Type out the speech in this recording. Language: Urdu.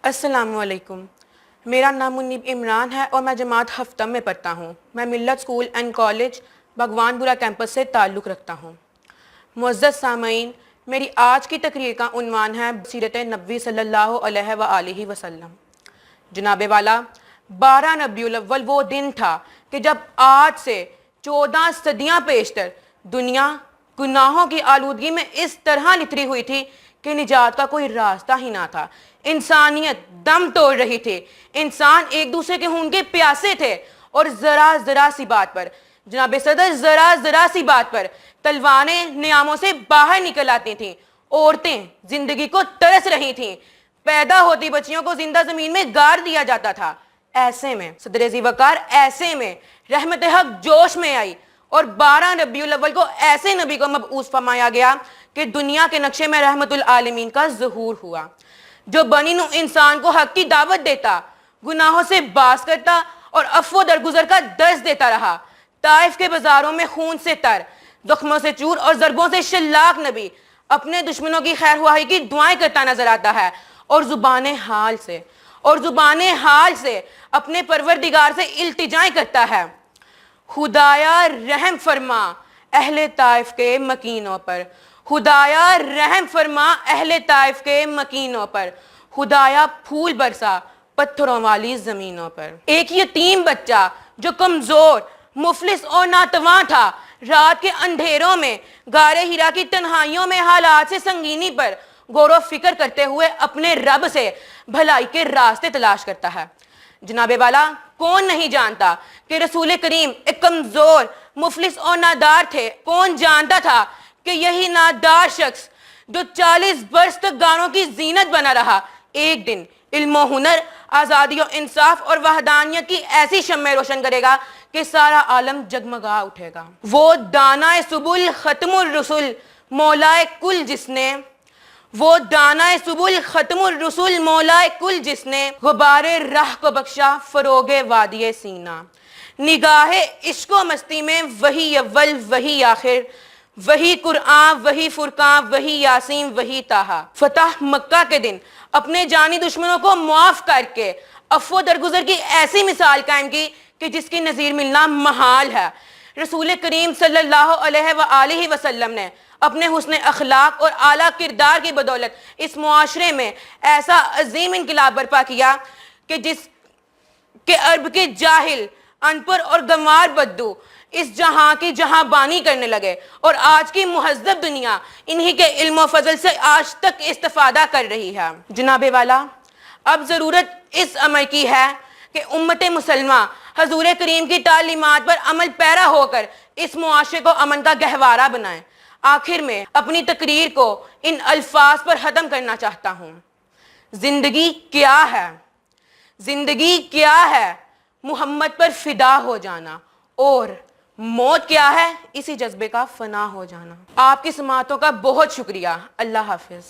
السلام علیکم۔ میرا نام منیب عمران ہے اور میں جماعت ہفتم میں پڑھتا ہوں۔ میں ملت سکول اینڈ کالج بھگوان پورہ کیمپس سے تعلق رکھتا ہوں۔ معزز سامعین، میری آج کی تقریر کا عنوان ہے سیرت نبوی صلی اللہ علیہ وآلہ وسلم۔ جناب والا، 12 ربیع الاول وہ دن تھا کہ جب آج سے 14 صدیاں پیشتر دنیا گناہوں کی آلودگی میں اس طرح لتری ہوئی تھی کہ نجات کا کوئی راستہ ہی نہ تھا۔ انسانیت دم توڑ رہی تھی، انسان ایک دوسرے کے خون کے پیاسے تھے، اور ذرا سی بات پر جناب صدر ذرا سی بات پر تلواریں نیاموں سے باہر نکل آتی تھیں۔ عورتیں زندگی کو ترس رہی تھیں، پیدا ہوتی بچیوں کو زندہ زمین میں گاڑ دیا جاتا تھا۔ ایسے میں صدر ذی وقار ایسے میں رحمت حق جوش میں آئی اور 12 ربیع الاول کو ایسے نبی کو مبعوث فرمایا گیا کہ دنیا کے نقشے میں رحمت العالمین کا ظہور ہوا، جو بنی نوع انسان کو حق کی دعوت دیتا، گناہوں سے باز کرتا اور عفو درگزر کا درس دیتا رہا۔ طائف کے بازاروں میں خون سے تر، زخموں سے چور اور ضربوں سے شلاک نبی اپنے دشمنوں کی خیر خواہی کی دعائیں کرتا نظر آتا ہے، اور زبان حال سے اپنے پروردگار سے التجائیں کرتا ہے، خدایا رحم فرما اہل طائف کے مکینوں پر، خدایا رحم فرما اہل طائف کے مکینوں پر، خدایا پھول برسا پتھروں والی زمینوں پر۔ ایک یتیم بچہ جو کمزور، مفلس اور ناتواں تھا، رات کے اندھیروں میں غار ہیرا کی تنہائیوں میں حالات سے سنگینی پر غور و فکر کرتے ہوئے اپنے رب سے بھلائی کے راستے تلاش کرتا ہے۔ جناب والا، کون نہیں جانتا کہ رسول کریم ایک کمزور، مفلس اور نادار تھے؟ کون جانتا تھا کہ یہی نادار شخص جو 40 برس تک گانوں کی زینت بنا رہا، ایک دن علم و ہنر، آزادی و انصاف اور وحدانیت کی ایسی شمع روشن کرے گا کہ سارا عالم جگمگا اٹھے گا۔ وہ دانائے سبل ختم الرسل مولائے کل جس نے غبار راہ کو بخشا فروغ وادی سینا، نگاہ عشق و مستی میں وہی اول وہی آخر، وہی قرآن وہی فرقان وہی یاسین وہی طٰہٰ۔ فتح مکہ کے دن اپنے جانی دشمنوں کو معاف کر کے عفو درگزر کی ایسی مثال قائم کی کہ جس کی نظیر ملنا محال ہے۔ رسول کریم صلی اللہ علیہ وآلہ وسلم نے اپنے حسن اخلاق اور اعلیٰ کردار کی بدولت اس معاشرے میں ایسا عظیم انقلاب برپا کیا کہ عرب کے جاہل، ان پڑھ اور گنوار بدو اس جہاں کی جہاں بانی کرنے لگے، اور آج کی مہذب دنیا انہی کے علم و فضل سے آج تک استفادہ کر رہی ہے۔ جناب والا، اب ضرورت اس عمل کی ہے کہ امت مسلمہ حضور کریم کی تعلیمات پر عمل پیرا ہو کر اس معاشرے کو امن کا گہوارہ بنائیں۔ آخر میں اپنی تقریر کو ان الفاظ پر ختم کرنا چاہتا ہوں۔ زندگی کیا ہے؟ زندگی کیا ہے؟ محمد پر فدا ہو جانا۔ اور موت کیا ہے؟ اسی جذبے کا فنا ہو جانا۔ آپ کی سماعتوں کا بہت شکریہ۔ اللہ حافظ۔